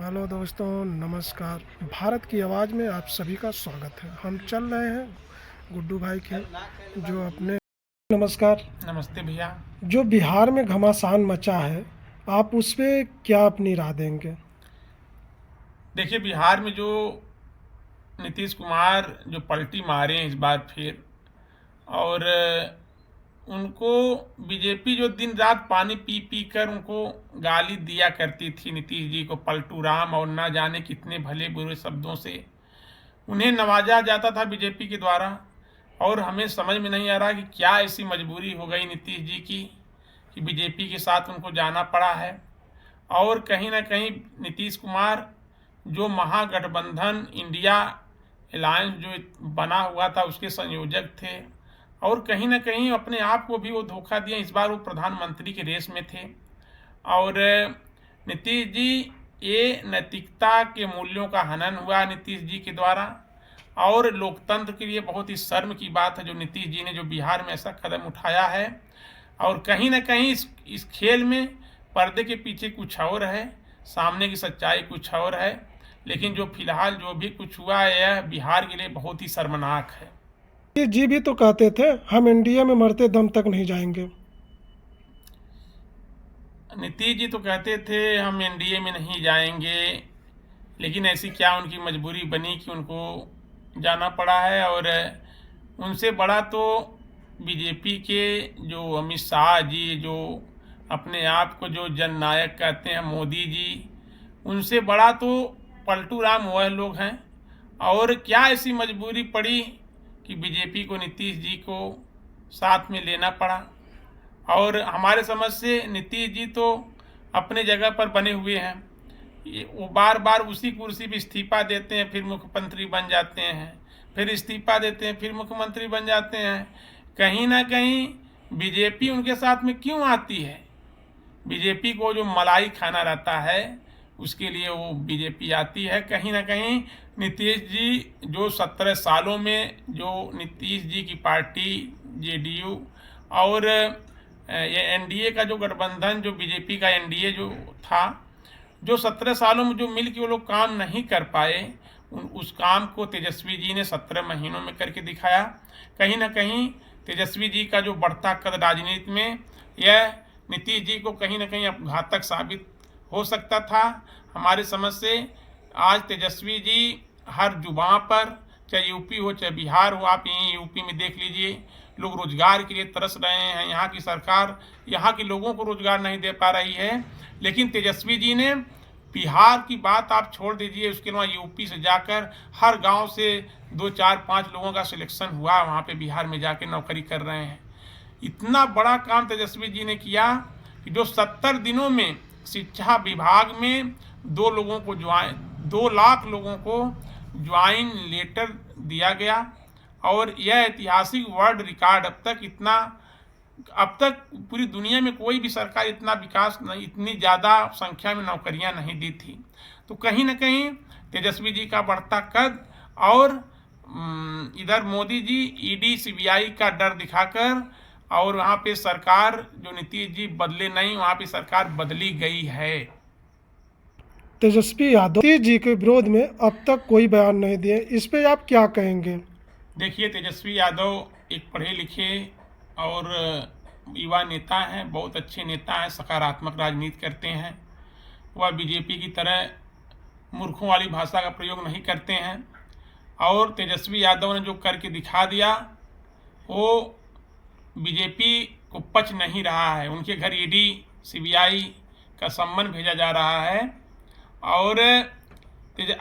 Hello दोस्तों, नमस्कार। भारत की आवाज़ में आप सभी का स्वागत है। हम चल रहे हैं गुड्डू भाई के जो अपने नमस्कार। नमस्ते भैया। जो बिहार में घमासान मचा है, आप उस पे क्या अपनी राय देंगे? देखिए, बिहार में जो नीतीश कुमार जो पलटी मारे हैं इस बार फिर, और उनको बीजेपी जो दिन रात पानी पी पी कर उनको गाली दिया करती थी, नीतीश जी को पलटू राम और ना जाने कितने भले बुरे शब्दों से उन्हें नवाजा जाता था बीजेपी के द्वारा। और हमें समझ में नहीं आ रहा कि क्या ऐसी मजबूरी हो गई नीतीश जी की कि बीजेपी के साथ उनको जाना पड़ा है। और कहीं ना कहीं नीतीश कुमार जो महागठबंधन इंडिया अलायंस जो बना हुआ था उसके संयोजक थे, और कहीं ना कहीं अपने आप को भी वो धोखा दिया। इस बार वो प्रधानमंत्री के रेस में थे। और नीतीश जी, ये नैतिकता के मूल्यों का हनन हुआ नीतीश जी के द्वारा। और लोकतंत्र के लिए बहुत ही शर्म की बात है जो नीतीश जी ने जो बिहार में ऐसा कदम उठाया है। और कहीं ना कहीं इस खेल में पर्दे के पीछे कुछ और है, सामने की सच्चाई कुछ और है। लेकिन जो फिलहाल जो भी कुछ हुआ है यह बिहार के लिए बहुत ही शर्मनाक है। ये जी भी तो कहते थे हम इंडिया में मरते दम तक नहीं जाएंगे। नीतीश जी तो कहते थे हम एनडीए में नहीं जाएंगे, लेकिन ऐसी क्या उनकी मजबूरी बनी कि उनको जाना पड़ा है। और उनसे बड़ा तो बीजेपी के जो अमित शाह जी, जो अपने आप को जो जननायक कहते हैं मोदी जी, उनसे बड़ा तो पलटू राम वह लोग हैं। और क्या ऐसी मजबूरी पड़ी कि बीजेपी को नीतीश जी को साथ में लेना पड़ा। और हमारे समझ से नीतीश जी तो अपने जगह पर बने हुए हैं। वो बार बार उसी कुर्सी पर इस्तीफा देते हैं, फिर मुख्यमंत्री बन जाते हैं, फिर इस्तीफा देते हैं, फिर मुख्यमंत्री बन जाते हैं। कहीं ना कहीं बीजेपी उनके साथ में क्यों आती है? बीजेपी को जो मलाई खाना रहता है उसके लिए वो बीजेपी आती है। कहीं ना कहीं नीतीश जी जो 17 सालों में जो नीतीश जी की पार्टी जेडीयू और ये एनडीए का जो गठबंधन जो बीजेपी का एनडीए जो था, जो 17 सालों में जो मिल के वो लोग काम नहीं कर पाए, उस काम को तेजस्वी जी ने 17 महीनों में करके दिखाया। कहीं ना कहीं तेजस्वी जी का जो बढ़ता कद राजनीति में, यह नीतीश जी को कहीं ना कहीं घातक साबित हो सकता था। हमारे समझ से आज तेजस्वी जी हर जुबान पर, चाहे यूपी हो चाहे बिहार हो, आप यहीं यूपी में देख लीजिए, लोग रोजगार के लिए तरस रहे हैं। यहाँ की सरकार यहाँ के लोगों को रोजगार नहीं दे पा रही है। लेकिन तेजस्वी जी ने बिहार की बात आप छोड़ दीजिए, उसके अलावा यूपी से जाकर हर गांव से 2 4 5 लोगों का सिलेक्शन हुआ, वहाँ पे बिहार में जाके नौकरी कर रहे हैं। इतना बड़ा काम तेजस्वी जी ने किया कि जो 70 दिनों में शिक्षा विभाग में 2 लाख लोगों को ज्वाइन लेटर दिया गया। और यह ऐतिहासिक वर्ल्ड रिकॉर्ड, अब तक पूरी दुनिया में कोई भी सरकार इतना विकास नहीं, इतनी ज़्यादा संख्या में नौकरियां नहीं दी थी। तो कहीं ना कहीं तेजस्वी जी का बढ़ता कद, और इधर मोदी जी ईडी सीबीआई का डर दिखाकर, और वहाँ पे सरकार जो नीतीश जी बदले नहीं, वहाँ पे सरकार बदली गई है। तेजस्वी यादव जी के विरोध में अब तक कोई बयान नहीं दिए, इस पे आप क्या कहेंगे? देखिए, तेजस्वी यादव एक पढ़े लिखे और युवा नेता हैं, बहुत अच्छे नेता हैं, सकारात्मक राजनीति करते हैं। वह बीजेपी की तरह मूर्खों वाली भाषा का प्रयोग नहीं करते हैं। और तेजस्वी यादव ने जो करके दिखा दिया वो बीजेपी को पच नहीं रहा है। उनके घर ईडी सीबीआई का सम्मन भेजा जा रहा है। और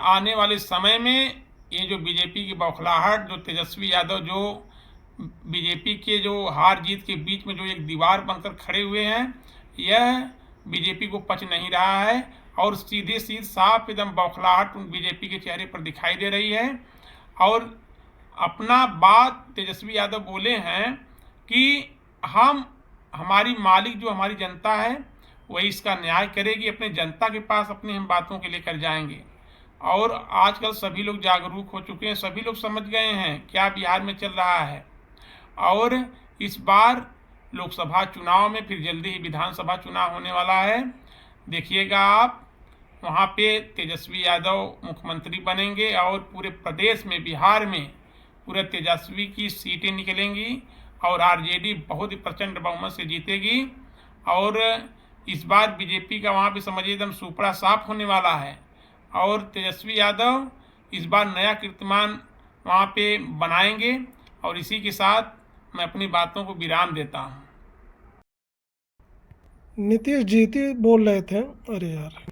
आने वाले समय में ये जो बीजेपी की बौखलाहट, जो तेजस्वी यादव जो बीजेपी के जो हार जीत के बीच में जो एक दीवार बनकर खड़े हुए हैं, यह बीजेपी को पच नहीं रहा है। और सीधे सीधे साफ एकदम बौखलाहट बीजेपी के चेहरे पर दिखाई दे रही है। और अपना बात तेजस्वी यादव बोले हैं कि हमारी मालिक जो हमारी जनता है वही इसका न्याय करेगी, अपने जनता के पास अपनी हम बातों के लेकर जाएंगे। और आजकल सभी लोग जागरूक हो चुके हैं, सभी लोग समझ गए हैं क्या बिहार में चल रहा है। और इस बार लोकसभा चुनाव में, फिर जल्दी ही विधानसभा चुनाव होने वाला है। देखिएगा आप, वहाँ पे तेजस्वी यादव मुख्यमंत्री बनेंगे और पूरे प्रदेश में, बिहार में पूरे तेजस्वी की सीटें निकलेंगी और आरजेडी बहुत ही प्रचंड बहुमत से जीतेगी। और इस बार बीजेपी का वहाँ पे समझिए एकदम सुपड़ा साफ होने वाला है और तेजस्वी यादव इस बार नया कीर्तिमान वहाँ पे बनाएंगे। और इसी के साथ मैं अपनी बातों को विराम देता हूँ। नीतीश जी बोल रहे थे, अरे यार